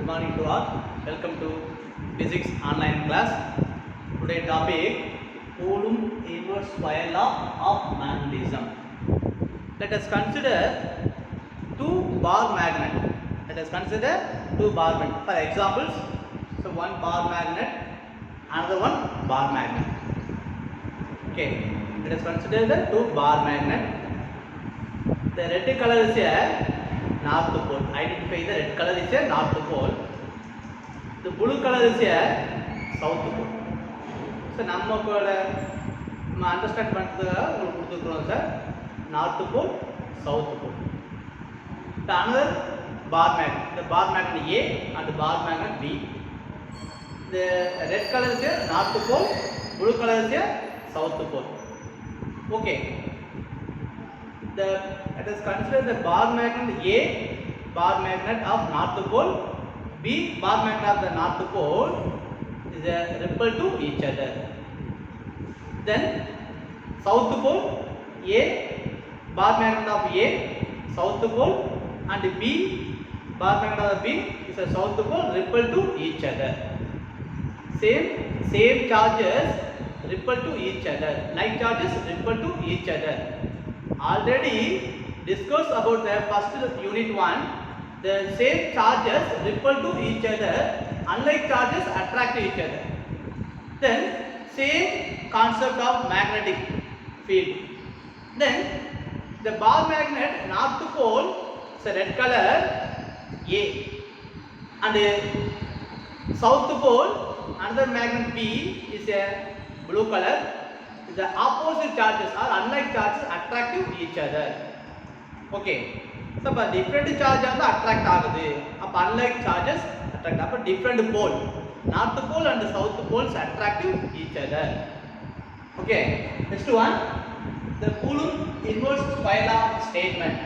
Good morning to all. Welcome to Physics online class. Today topic Coulomb inverse square law of magnetism. Let us consider two bar magnet. Let us consider two bar magnet. For examples, so one bar magnet, another one bar magnet. Okay. Let us consider the two bar magnet. The red color is a north pole. Identify the red color is a north pole. The blue color is a south pole. So நம்ம understand பண்ணுறதுக்காக உங்களுக்கு கொடுத்துருக்குறோம் sir. North pole south pole. The another bar magnet. The bar magnet A and the bar magnet B. The red color is a north pole. Blue color is a south pole. Okay. Let us consider the bar magnet A, bar magnet of north pole, B, bar magnet of the north pole is a repel to each other. Then south pole A, bar magnet of A, south pole, and B, bar magnet of B is a south pole, repel to each other. Same charges repel to each other. Like charges repel to each other. Already discussed about the first unit 1. The same charges repel to each other, unlike charges attract each other. Then same concept of magnetic field. Then the bar magnet north pole is a red color A, and the south pole another magnet B is a blue color. The opposite charges or unlike charges attract to each other. Okay. So but different charge are attract ஆகுது. அப்ப unlike charges attract. அப்ப different pole. North pole and south poles attract to each other. Okay. Next one. The Coulomb inverse square law statement.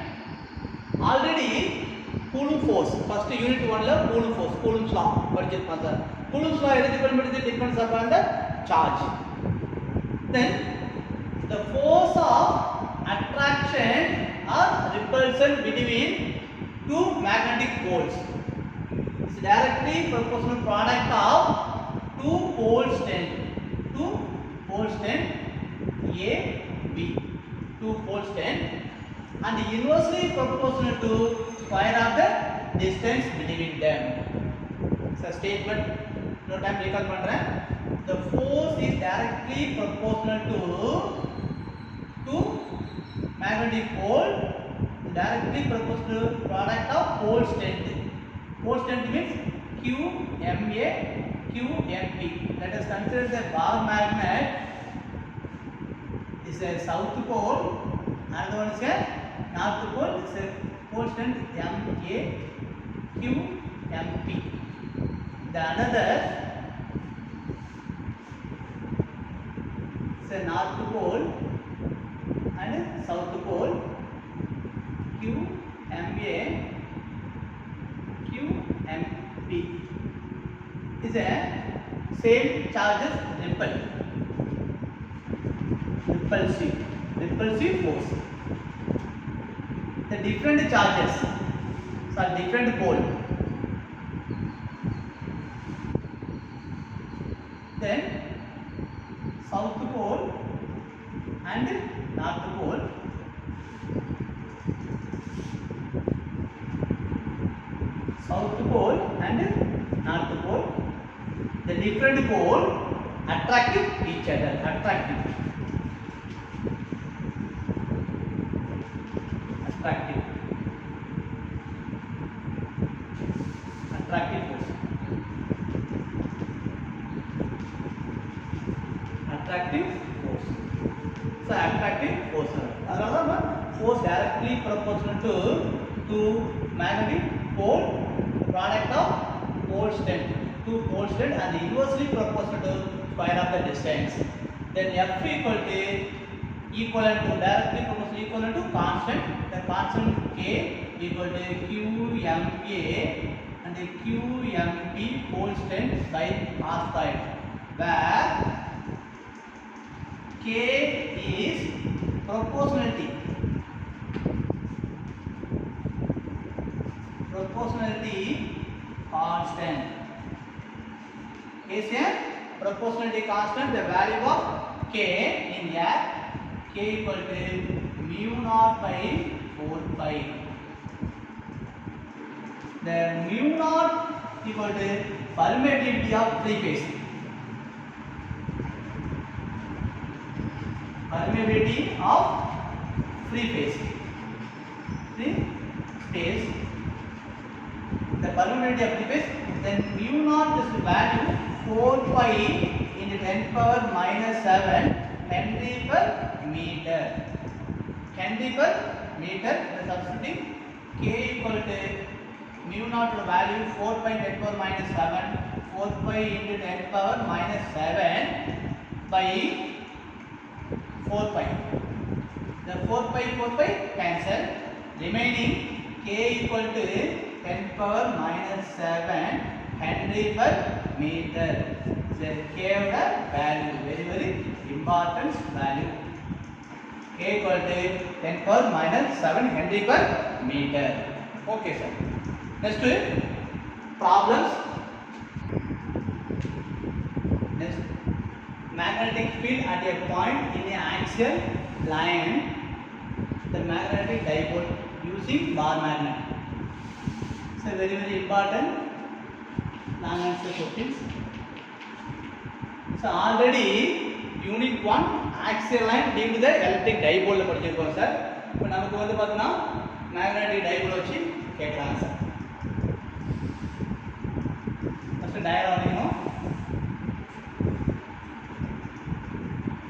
Already Coulomb force. First unit 1 la Coulomb force. Coulomb's law படிச்சிருப்போம் sir. Coulomb's law எதுக்கு பயன்படுது? Depends upon the charge. Then the force of attraction or repulsion between two magnetic poles is directly proportional product of two pole strength A, B, two pole strength, and inversely proportional to square of the distance between them. So statement no time recall பண்றேன். The force is directly proportional to two magnetic pole, directly proportional to product of pole strength. Pole strength means QMA, QMP. Let us consider the bar magnet is a south pole, another one is a north pole. It's a pole strength MA, QMP. The another north pole and south pole QMA, QMP is a same charges repulsive force. The different charges are different pole. Then south pole and north pole the different pole attract each other. Attractive force. Attractive force. So attractive force. Another force directly proportional to magnetic pole, product of pole strength, two pole strength, and inversely proportional to square of the distance. Then F equivalent to directly proportional equivalent to constant. The constant K equal to QMA and the QMP pole strength by R squared, where K is proportionality constant. Is a proportionality constant. The value of k in air, k equal to mu naught by 4 pi. The mu naught equal to permeability of free phase. Permeability of free phase. Free phase. The permeability of free phase. Then mu naught is the value 4 pi into 10 power minus 7 Henry per meter. Henry per meter. The substituting k equal to mu naught value 4 pi 10 power minus 7, 4 pi into 10 power minus 7 by 4 pi. The 4 pi cancel. Remaining k equal to 10 power minus 7 Henry per meter. The k value, very important value. K equal to 10 power minus 7 Henry per meter. Okay, sir. Next problems. Next, magnetic field at a point in an axial line. The magnetic dipole using bar magnet. So very important long answer questions. So already unit 1 axial line due to the electric dipole la படிச்சிருக்கோம் sir. இப்போ நமக்கு வந்து பார்த்தீங்கன்னா magnetic dipole வச்சு கேட்கலாம் sir. First diagram வரையணும்.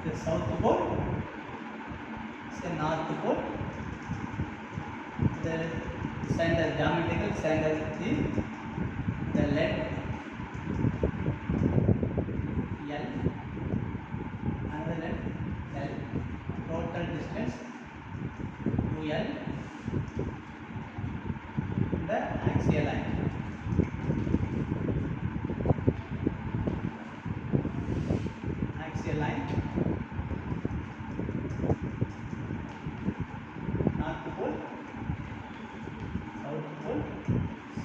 The south pole, the north pole, the center, geometrical center, the length L, another length L, total distance 2L, the axial line. Axial line, north pole, south pole, C.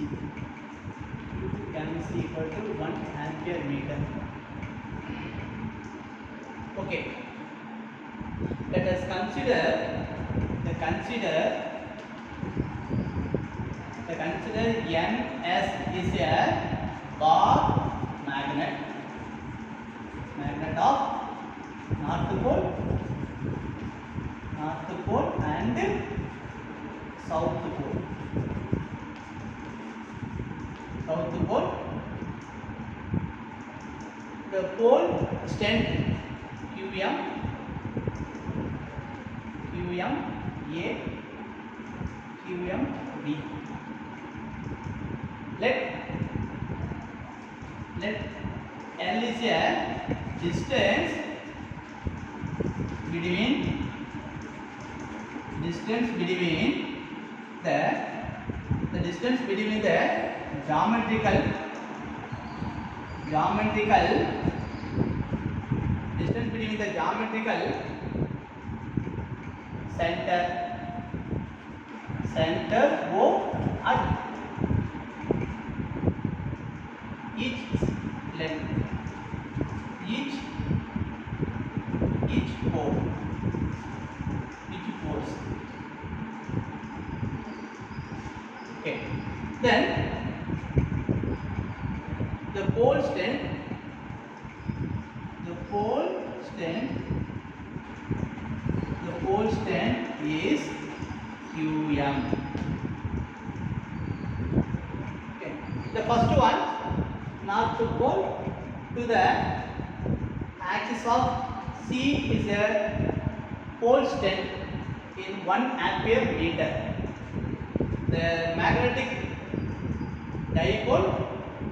Can be C equal to 1 ampere meter. Okay. Let us consider NS is a bar magnet of north pole and south pole. The pole strength QM A, QM B. Let L is a distance between the distance between the geometrical distance between the geometrical center O at each length, each poles. Okay. Then the pole strength is QM. Okay. The first one, north pole to the axis of C is a pole strength in 1 ampere meter. The magnetic dipole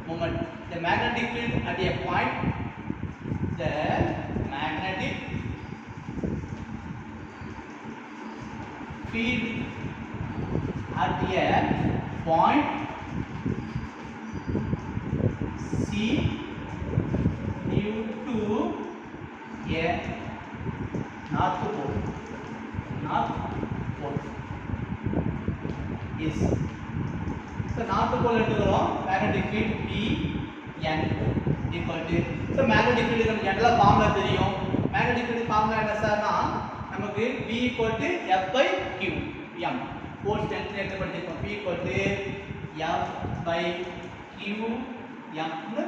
moment, the magnetic field at a point, the magnetic field at a point C due to a north pole is. So north pole எடுத்துக்கிறோம். magnetic field Bn equal to, so magnetic field நம்ம ஜெனரலா formula தெரியும். magnetic field formula என்ன சார்னா நமக்கு B equal to F by Q m force density எடுத்து படிச்சிருக்கோம். B equal to F by Q m னு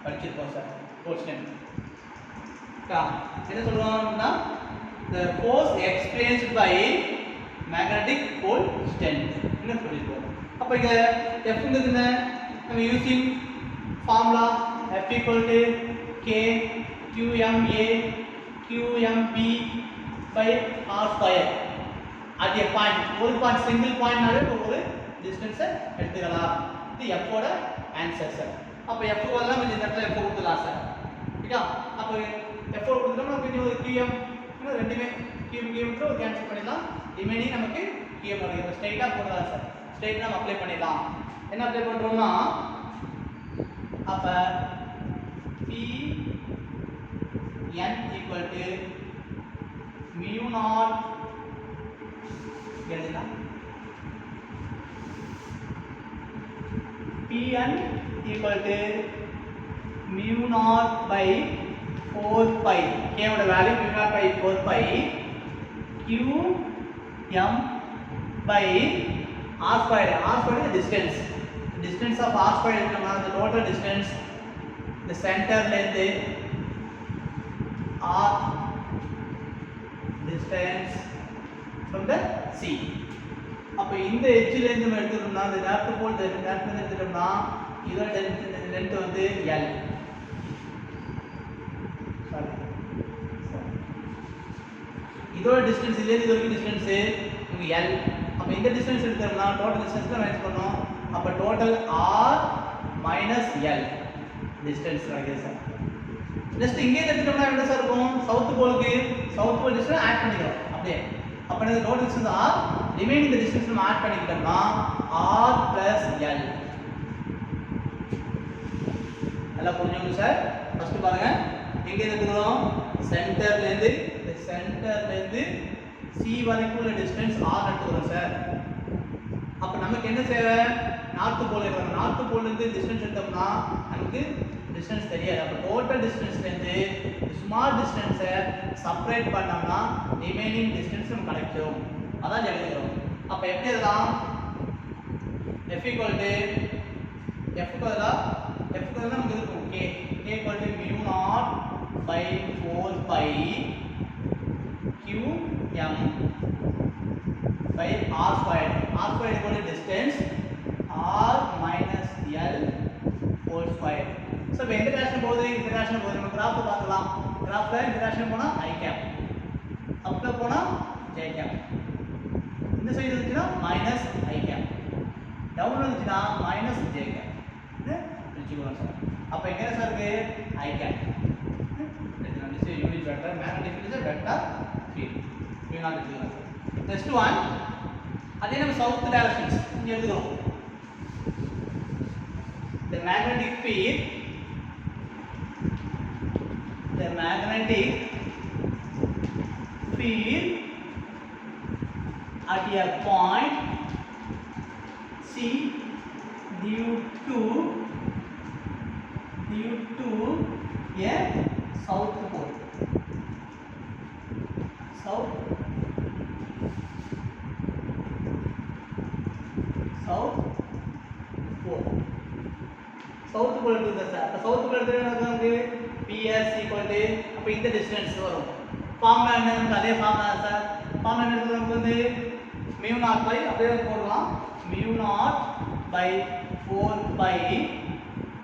படிச்சிருக்கோம் சார். ஃபோர்ஸ் டென்சிட்டி என்ன சொல்றோம்னா the force experienced by magnetic pole strength னு சொல்லிருக்கோம். அப்ப இங்க F ங்கிறது என்ன, நம்ம using formula F equal to K QMA QMB by R square at a point. ஒரு பாயிண்ட் சிங்கிள் பாயிண்ட்னாலே ஒரு டிஸ்டன்ஸ் எடுத்துக்கலாம். இது F ஓட ஆன்சர் சார். அப்ப F வரலாம் இந்த இடத்துல F கொடுத்துலாம் சார். ஓகே, அப்ப F கொடுத்துட்டோம்னா நமக்கு ஒரு QM இன்னும் ரெண்டுமே QM ஒரு கேன்சல் பண்ணிடலாம். ரிமைனிங் நமக்கு QM வருது. ஸ்ட்ரைட்டா போடலாம் சார். ஸ்ட்ரைட்டா நம்ம அப்ளை பண்ணிடலாம். என்ன அப்ளை பண்றோம்னா அப்ப P n equal to mu naught எழுதலாம். Pn equal to mu naught by 4 pi, k ஓட value mu naught by 4 pi q m by r square. r square is distance. Distance of r square is the total distance the center length r distance from the C. அப்ப இந்த எட்ஜ்ல இருந்து நம்ம எடுத்துட்டோம்னா இந்த north pole direction எடுத்துட்டோம்னா இதோட length வந்து L. Sorry, இதோட டிஸ்டன்ஸ் இல்ல இது வரைக்கும் டிஸ்டன்ஸ் நமக்கு L. அப்ப இந்த டிஸ்டன்ஸ் எடுத்தோம்னா டோட்டல் டிஸ்டன்ஸ்ல மைனஸ் பண்ணோம். அப்ப total R minus L distance கிடைக்குது சார். நெக்ஸ்ட் இங்கே எடுத்துட்டோம்னா என்ன சார் இருக்கும், சவுத் போலுக்கு சவுத் போல் டிஸ்டன்ஸ் ஆட் பண்ணிக்கிறோம் அப்படியே. அப்ப இந்த total distance R, remaining distance நம்ம ஆட் பண்ணிக்கிட்டோம்னா R plus L. நல்லா புரிஞ்சுங்க சார். ஃபர்ஸ்ட் பாருங்க, எங்க எடுத்துக்கிறோம், சென்டர்ல இருந்து C வரைக்கும் உள்ள டிஸ்டன்ஸ் R எடுத்துக்கிறோம் சார். அப்ப நமக்கு என்ன தேவை, நார்த் போல் இருக்கணும். நார்த் போல்ல இருந்து டிஸ்டன்ஸ் எடுத்தோம்னா நமக்கு டிஸ்டன்ஸ் தெரியாது. அப்ப டோட்டல் டிஸ்டன்ஸ்ல இருந்து ஸ்மால் டிஸ்டன்ஸை செப்பரேட் பண்ணோம்னா ரிமைனிங் டிஸ்டன்ஸ் நமக்கு கிடைக்கும். அதான் எழுதுறோம். அப்ப எப்படி எழுதலாம், F equal to F நமக்கு இருக்கும் K equal to mu naught by 4 pi q m by r squared. R squared equal to distance R minus L whole squared. So when இந்த டைரக்ஷன் போகுது, இந்த டைரக்ஷன் போகுது, நம்ம கிராஃப் பார்க்கலாம். கிராஃப்ல இந்த direction போனா I cap, அப்ல போனா J cap, இந்த சைடு வந்துச்சுனா minus I cap, டவுன் வந்துச்சுனா minus J cap. இது பிரிச்சுக்கலாம் சார். அப்ப எங்க சார் இருக்கு I cap. this is unit vector, magnetic field is a vector field. we not எடுத்துக்கலாம் சார். next one, அதே நம்ம சவுத் டைரக்ஷன்ஸ் இங்க எழுதுறோம். the magnetic field at a point C due to a south pole. South pole எடுத்துங்க sir. South pole எடுத்தா நமக்கு PS equal to, அப்ப இந்த டிஸ்டன்ஸ் வரும். ஃபார்முலா என்ன, நமக்கு அதே ஃபார்முலா சார். ஃபார்முலா என்ன, நமக்கு வந்து mu naught by அப்படியே போடலாம், mu naught by 4 pi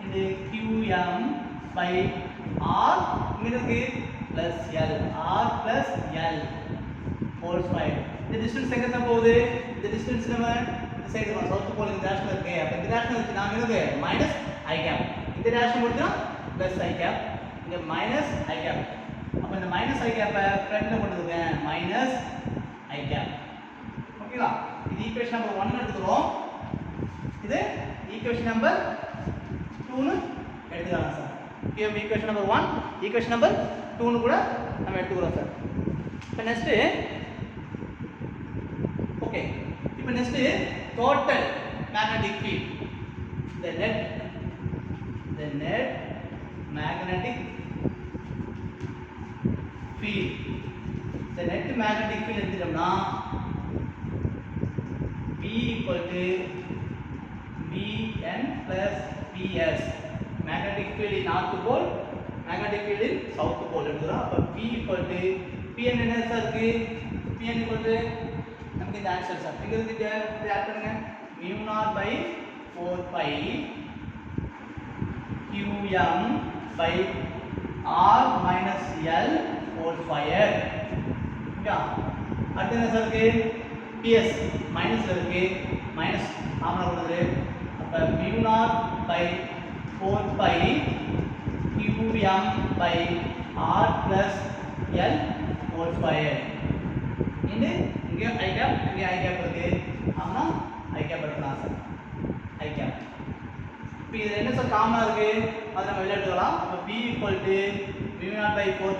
into qm by r இங்க plus L, R plus L whole square. இந்த டிஸ்டன்ஸ் எங்க தான் போகுது, இந்த டிஸ்டன்ஸ் நம்ம இந்த சைடு வா, சவுத் போல் இந்த டைரக்ஷன் இருக்கு. அப்ப இந்த டைரக்ஷன் வச்சு நாம என்னது மைனஸ் I cap, இந்த டைரக்ஷன் போடுறா plus I cap, இங்க மைனஸ் I cap. அப்ப இந்த மைனஸ் I cap ஃப்ரண்ட்ல போடுங்க, மைனஸ் I cap. ஓகேங்களா, இது ஈக்குவேஷன் நம்பர் 1 எடுத்துறோம். இது ஈக்குவேஷன் நம்பர் 2 னு எடுத்துக்கலாம் சார். இது ஈக்குவேஷன் நம்பர் 1, ஈக்குவேஷன் நம்பர் 2 னு கூட நம்ம எடுத்துக்கிறோம் சார். இப்போ நெக்ஸ்ட் ஓகே, இப்போ next total magnetic field, the net net magnetic field. The net magnetic field எடுத்துட்டோம்னா B equal to Bn plus Ps. Magnetic field in north pole, magnetic field in south pole எடுத்துறோம். அப்ப B equal to Pn என்ன sir இருக்கு? Pn equal to நமக்கு இந்த answer sir. இங்க இருந்து add பண்ணுங்க. mu naught by 4 pi qm by r minus l whole square. Okay. அடுத்து என்ன சார் இருக்கு? Ps மைனஸ்ல இருக்கு. மைனஸ் காமனா வருது. அப்ப mu naught by 4 pi qm by r plus l whole square. இங்க i cap இருக்கு. ஆமா i cap எடுக்கலாம் சார். i cap. இப்போ இது என்ன சார் காமனா இருக்கு? அத நம்ம வெளிய எடுத்துக்கலாம். அப்ப b equal to mu naught by 4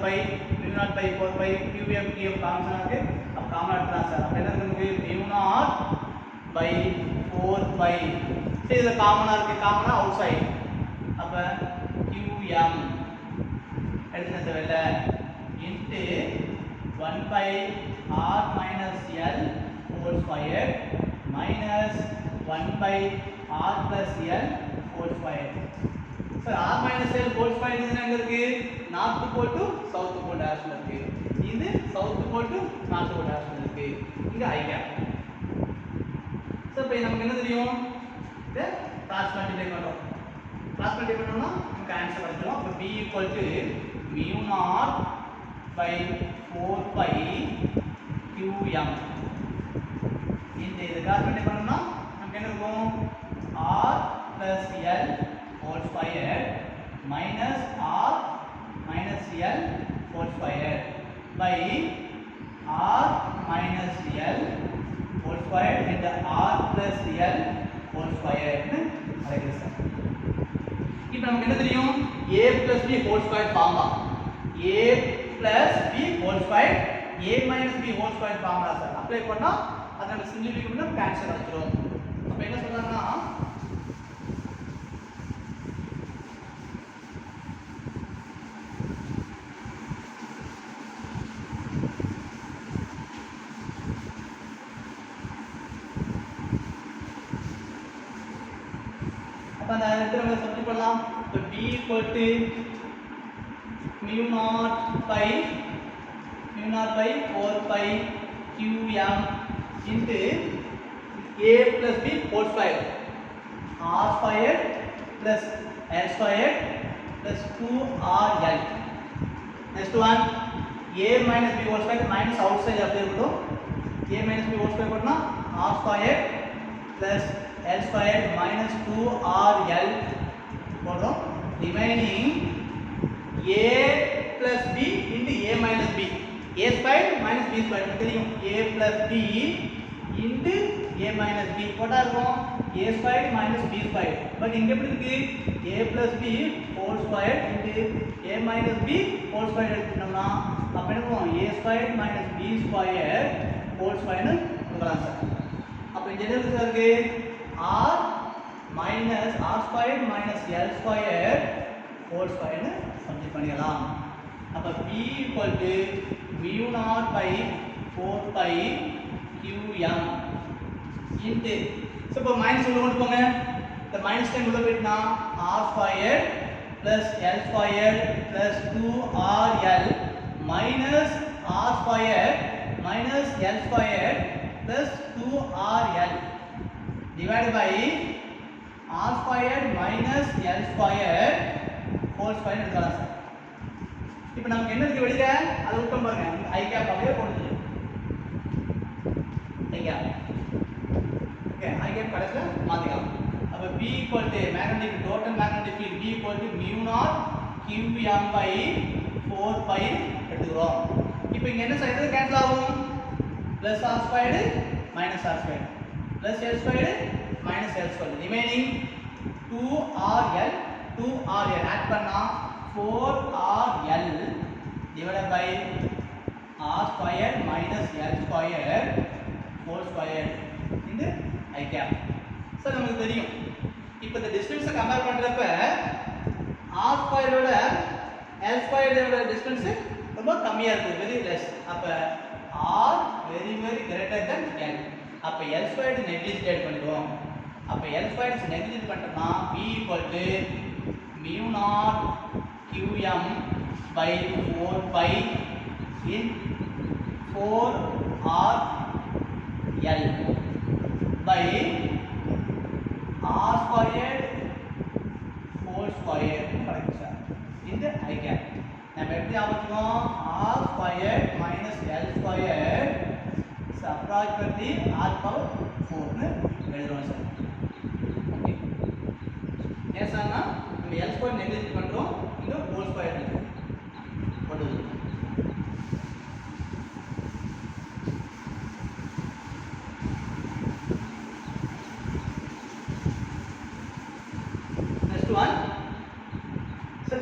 pi qm காமனா இருக்கு. அப்ப காமனா எடுக்கலாம் சார். அப்ப என்ன இருக்கு? mu naught by 4 pi. சரி இது காமனா இருக்கு. காமனா அவுட் சைடு. அப்ப qm எடுத்துன தேவையில்ல into 1 by r minus l whole square minus 1 by r plus l whole square. So r minus l whole square இது எங்க இருக்கு? north pole to south pole direction இருக்கு. இது south pole to north pole direction இருக்கு. இங்க i cap. So இப்போ நமக்கு என்ன தெரியும்? இத cross multiply பண்றோம். cross multiply பண்ணோம்னா நமக்கு ஆன்சர் கிடைக்கும். அப்ப b equal to mu naught by 4 pi qm. இந்த இத cross multiply பண்ணோம்னா நமக்கு என்ன இருக்கும்? r plus l whole square minus r minus l whole square by r minus l whole square and r plus l whole square னு அழைக்கிறோம் sir. இப்போ நமக்கு என்ன தெரியும்? a plus b whole square formula. a plus b whole square a minus b whole square formula sir. Apply பண்ணா அத நம்ம simplify பண்ணா ஆன்சர் கிடைச்சிரும். அப்ப என்ன சொல்றாங்கன்னா அப்ப அந்த இடத்துல நம்ம சப்ஸ்டிட் பண்ணலாம். இப்போ b equal to mu naught by 4 pi qm into a plus b whole square r squared plus l squared plus 2rl. Next one a minus b whole square minus outside அப்படியே இருக்கட்டும். a minus b whole square போட்டா r squared plus l squared minus 2rl போடுறோம். remaining a plus b into a minus b. a squared minus b squared தெரியும். a plus b into a minus b போட்டா இருக்கும் a squared minus b squared. But இங்க எப்படி இருக்கு? a plus b whole squared into a minus b whole squared எடுத்துட்டோம்னா அப்ப என்ன பண்ணுவோம்? a squared minus b squared whole squared னு கொடுக்கலாம் சார். அப்ப இங்க என்ன இருக்கு? r minus r squared minus l squared whole squared னு சப்ஸ்டிட் பண்ணிடலாம். அப்ப b equal to mu naught by 4 pi qm into so இப்போ மைனஸ் உள்ள கொண்டு போங்க. இந்த மைனஸ் டைம் உள்ள போயிட்டா r squared plus l squared plus 2rl minus r squared minus l squared plus 2rl divided by r squared minus l squared whole square எடுக்கலாம் sir. இப்போ நமக்கு என்ன இருக்கு வெளியில? அதை விட்டோம் பாருங்க. i cap அப்படியே போடுது. i cap. Okay, i cap கடைசில மாத்திக்கலாம். அப்ப b equal to magnetic total magnetic field b equal to mu naught qm by 4 pi எடுத்துக்கிறோம். இப்போ இங்க என்ன சார்? இது கேன்சல் ஆகும். plus r squared minus r squared plus l squared minus l squared remaining 2rl add பண்ணா 4rl divided by r squared minus l squared whole squared into i cap. Sir நமக்கு தெரியும் இப்போ இந்த டிஸ்டன்ஸை compare பண்றப்ப r ஸ்கொயரோட l ஸ்கொயரோட distance ரொம்ப கம்மியா இருக்கு, வெரி லெஸ். அப்ப r very very greater than l. அப்ப l ஸ்கொயர்ட் நெக்லிஜிட் பண்ணிடுவோம். அப்ப l ஸ்கொயர்ட் நெக்லிஜிட் பண்ணிட்டோம்னா b equal to mu naught qm by 4 pi in 4 r l by r squared whole square correct sir. இந்த I cap நம்ம எப்படி ஆவச்சுவோம், r squared minus l squared is approximately r power 4 னு எழுதுறோம் sir. Okay ஏன் சார்னா நம்ம l squared நெக்லிஜிட் பண்றோம், இங்க whole squared கொண்டு வருவோம்.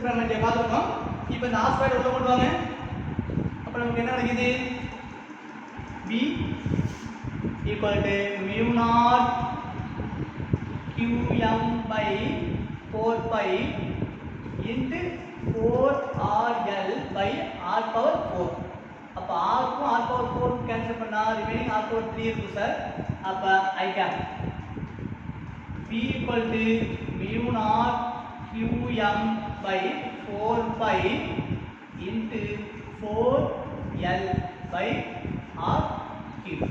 நம்ம இங்க பாத்துறோம். இப்போ இந்த r ஸ்கொயர் உள்ள கொண்டு வாங்க. அப்ப நமக்கு என்ன கிடைக்குது, b equal to mu naught qm by 4 pi into 4rl by r power 4. அப்ப r க்கும் r power 4 கேன்சல் பண்ணா ரிமைனிங் r power 3 இருக்கு சார். அப்ப I cap b equal to mu naught qm by 4 pi into 4l by r cube.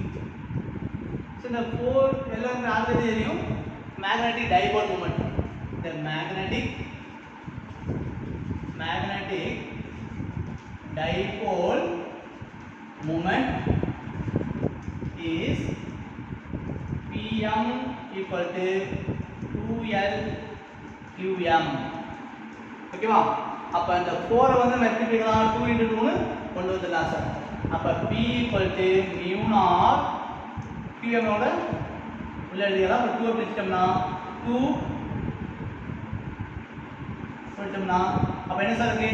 So the 4 எல்லாம் already தெரியும், magnetic dipole moment. The magnetic dipole moment is Pm equal to 2l qm. ஓகேவா? அப்ப அந்த 4 வந்து நம்ம எப்படி பிரிக்கலாம், 2 into 2 னு கொண்டு வந்துடலாம் சார். அப்ப p equal to mu naught qm ஓட உள்ள எழுதிடலாம். 2 பிரிச்சிட்டோம்னா 2 சொல்லிட்டோம்னா அப்ப என்ன சார் இருக்கு,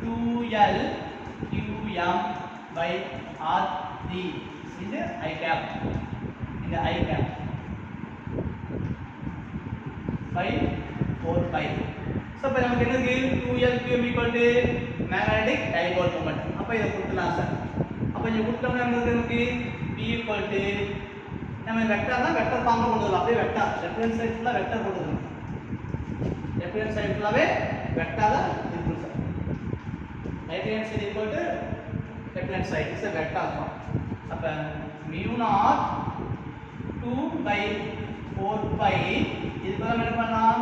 2l qm by r3 இந்த I cap by 4 pi. So இப்போ நமக்கு என்ன இருக்கு, 2l qm equal to magnetic dipole moment. அப்ப இத கொடுக்கலாம் சார். அப்ப இங்க கொடுத்தோம்னா நமக்கு p equal to நம்ம வெக்டர்னா வெக்டர் ஃபார்ம்ல கொண்டு வரலாம். அப்படியே வெக்டர் ரெஃபரன்ஸ் சைடு ஃபுல்லா வெக்டர் கொண்டு வரணும். ரெஃபரன்ஸ் சைடு ஃபுல்லாவே வெக்டரா இருக்கும் sir. Right hand side equal to left hand side is a vector form. அப்ப mu naught 2 by 4 pi இதுக்கு நம்ம என்ன பண்ணலாம்,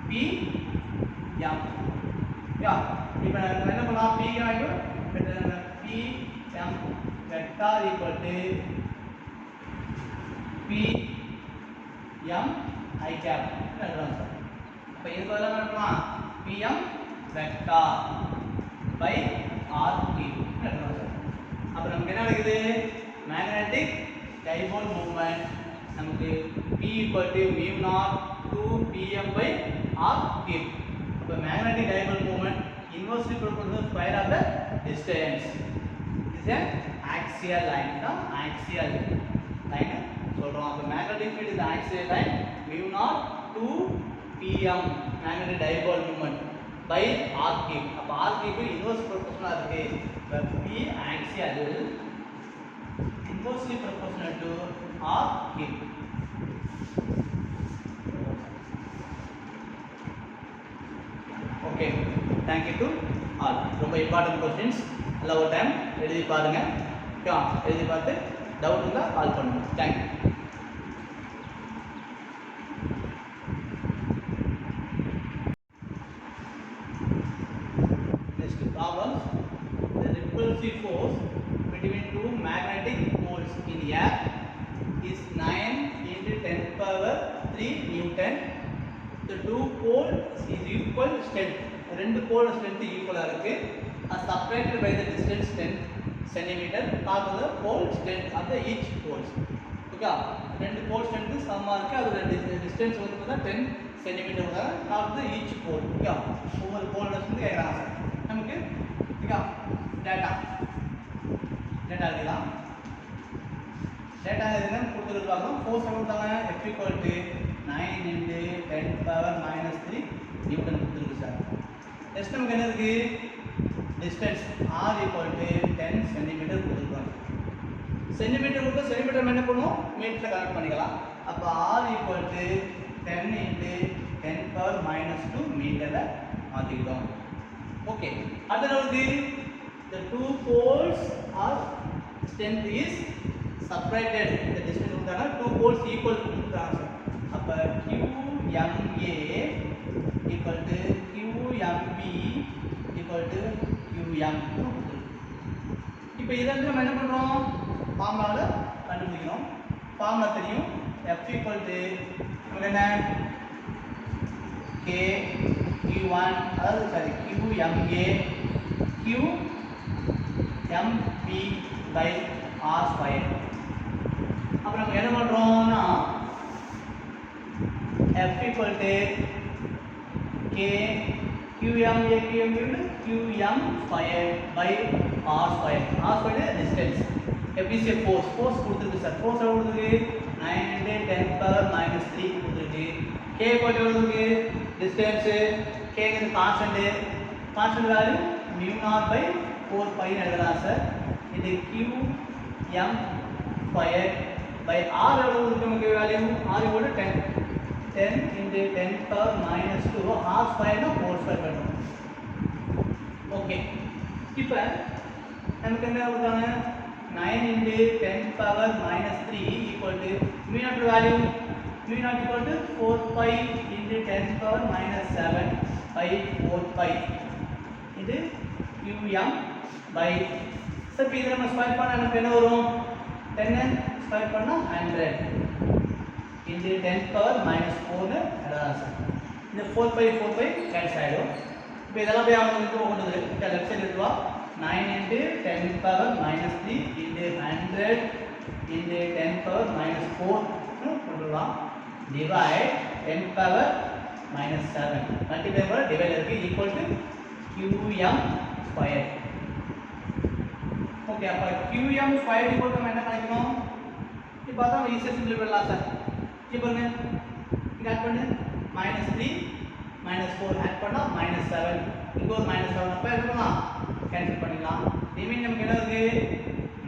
p m. யா இப்போ நம்ம என்ன பண்ணலாம், p m p m vector equal to p m I cap எழுதலாம் சார். அப்ப இதுக்கு பதிலா என்ன பண்ணலாம், p m vector by r cube எழுதலாம் சார். அப்ப நமக்கு என்ன கிடைக்குது, magnetic dipole moment நமக்கு p equal to mu naught 2 pm by r cube. அப்ப magnetic dipole moment inversely proportional to square of the distance. This is an axial line. Axial line சொல்றோம். அப்ப magnetic field is axial line mu naught 2 pm magnetic dipole moment by r cube. அப்ப r cube inverse proportional இருக்கு. p axial inversely proportional to r cube. Okay, thank you to all. ரொம்ப important questions. நல்ல ஒரு time எழுதி பாருங்க. Okay, எழுதி பார்த்து doubt இருந்தா கால் பண்ணுங்க. Thank you. Next problems. The repulsive force between two magnetic poles in air is 9 into 10 power 3 Newton. The two poles is equal strength. ரெண்டு போல் strength ஈக்குவலா இருக்கு. As separated by the distance 10 centimeter. Calculate the pole strength of the each poles. Okay, ரெண்டு போல் strength சமமா இருக்கு. அதோட distance வந்து பார்த்தா 10 centimeter வர. Calculate the each pole. Okay, ஒவ்வொரு போல் strength கேக்குறாங்க சார். நமக்கு ஓகே டேட்டா எழுதலாம். டேட்டா எதுனா கொடுத்துருக்காங்க. ஃபோர்ஸ் கொடுத்தாங்க F equal to 9 into 10 power minus 3 Newton கொடுத்துருக்கு சார். நெக்ஸ்ட் நமக்கு என்ன இருக்கு distance r equal to 10 centimetre கொடுத்துருக்காங்க சென்டிமீட்டர் கொடுத்தா சென்டிமீட்டர் என்ன பண்ணுவோம் மீட்டர்ல கன்வெர்ட் பண்ணிக்கலாம் அப்ப r equal to 10 into 10 power minus 2 மீட்டர்ல மாத்திட்டோம் okay அடுத்து நமக்கு the two poles are strength is separated the distance கொடுத்தாங்க two poles equal கொடுத்தாங்க அப்ப QMA equal to QMB equal to QM இப்போ இத வந்து நம்ம என்ன பண்றோம் ஃபார்முலால கண்டுபிடிக்கணும் ஃபார்முலா தெரியும் F equal to நமக்கு என்ன K Q1 அதாவது sorry QMA QMB by R square அப்புறம் நம்ம என்ன பண்றோம்னா F equal to K QMA QM square by R square is distance F is a force கொடுத்துருக்கு சார் force எவ்வளவு கொடுத்துருக்கு 9 into 10 power minus 3 கொடுத்துருக்கு K equal to எவ்வளவு distance K is constant value mu naught by 4 pi எழுதலாம் sir இது QM square by R எவ்வளவு நமக்கு value R equal to 10 into 10 power minus 2 R square னா 4 square பண்ணும் ஓகே இப்போ நமக்கு என்ன கொடுத்தாங்க 9 into 10 power minus 3 equal to mu naught value mu naught equal to 4 pi into 10 power minus 7 by 4 pi இது QM by sir இப்போ இதை நம்ம ஸ்கொயர் பண்ணா நமக்கு என்ன வரும் 10 ஸ்கொயர் பண்ணா 100 into 10 power minus 4 னு எழுதலாம் சார் இந்த 4 pi கேன்சல் ஆயிடும் இப்போ இதெல்லாம் போய் அவங்க வந்து கொண்டுது இந்த left side எடுத்துவா 9 into 10 power minus 3 into 100 into 10 power minus 4 னு கொண்டுலாம் divide 10 power minus 7 multiply பண்ண divide இருக்கு equal to QM square okay அப்ப QM square equal to நம்ம என்ன கணக்கிடணும் இப்போ பார்த்தா நம்ம ஈஸியா சிம்பிள் பண்ணலாம் சார் இப்போ பாருங்க இங்க ஆட் பண்ணு -3 -4 ஆட் பண்ணா -7 இங்க ஒரு -7 அப்ப என்ன பண்ணலாம் கேன்சல் பண்ணிடலாம் ரிமைன் நமக்கு என்ன இருக்கு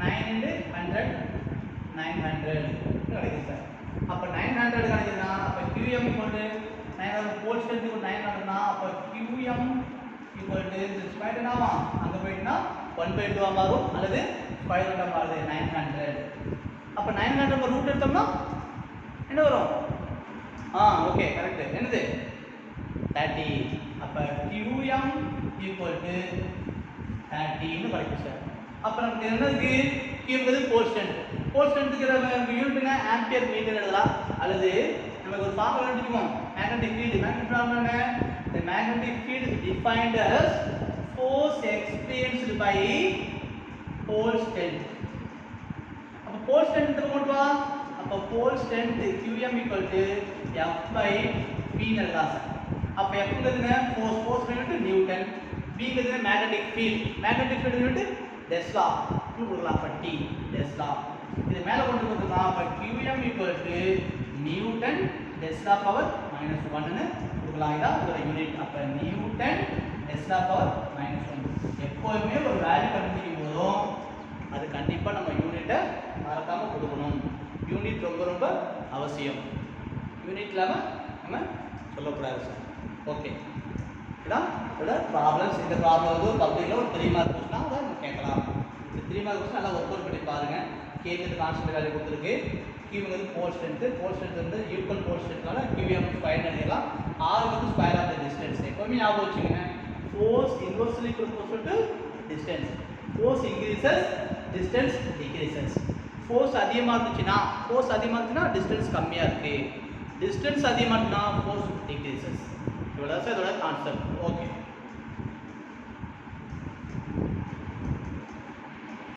9 into 100 900 கிடைக்குது சார் அப்ப 900 கிடைக்குதுனா அப்ப QM equal to 900 whole strength equal 900 னா அப்ப QM equal to this square என்னவா அங்க போய்ட்டா 1/2 ஆ மாறும் அல்லது ஸ்கொயர் ரூட் ஆ மாறுது 900 அப்ப 900 ரூட் எடுத்தோம்னா என்ன வரும் ஓகே கரெக்ட் என்னது 30 அப்ப QM equal to 30 னு கிடைக்கும் சார் அப்ப நமக்கு என்ன இருக்கு Q என்பது போல் ஸ்ட்ரென்த்க்கு நம்ம யூனிட் என்ன ஆம்பியர் மீட்டர் எழுதலாம் அல்லது நமக்கு ஒரு ஃபார்முலா எழுதிக்குவோம் மேக்னெட்டிக் ஃபீல்ட் என்ன the magnetic field is defined as force experienced by pole strength அப்ப pole strength கொண்டு வா அப்ப pole strength QM equal to F by P னு எழுதலாம் சார் அப்ப F ங்கிறது force யூனிட் நியூட்டன் B ங்கிறது மேக்னெட்டிக் ஃபீல்ட் யூனிட் டெஸ்லா னு கொடுக்கலாம் அப்ப T டெஸ்லா இது மேல கொண்டு வந்தா அப்ப QM equal to Newton Tesla power -1 னு கொடுக்கலாம் இதா ஒரு யூனிட் அப்ப நியூட்டன் டெஸ்லா பவர் -1 எப்பவுமே ஒரு வேல்யூ கண்டுபிடிக்கும் போதும் அது கண்டிப்பா நம்ம யூனிட்டை மறக்காம கொடுக்கணும் யூனிட் ரொம்ப அவசியம் யூனிட் இல்லாம நம்ம சொல்லக்கூடாது சார் ஓகே இதான் இதோட ப்ராப்ளம்ஸ் இந்த ப்ராப்ளம் வந்து ஒரு பப்ளிக்ல ஒரு 3 மார்க் கொஸ்டினா அதை நம்ம கேட்கலாம் இந்த 3 மார்க் கொஸ்டின் நல்லா ஒர்க் அவுட் பண்ணி பாருங்க கேக்கு கான்ஸ்டன்ட் வேல்யூ கொடுத்துருக்கு Qங்கிறது போல் ஸ்ட்ரென்த் வந்து ஈக்குவல் போல் ஸ்ட்ரென்த்னால QM ஸ்கொயர் எழுதலாம் R வந்து ஸ்கொயர் ஆஃப் தி டிஸ்டன்ஸ் எப்பவுமே ஞாபகம் வச்சுக்கங்க force inversely proportional to distance force increases distance decreases force அதிகமாக இருந்துச்சுன்னா டிஸ்டன்ஸ் கம்மியாக இருக்கு டிஸ்டன்ஸ் அதிகமாக இருந்துச்சுன்னா ஃபோர்ஸ் டிக்ரீசஸ் இவ்வளோ தான் சார் இதோட கான்செப்ட் ஓகே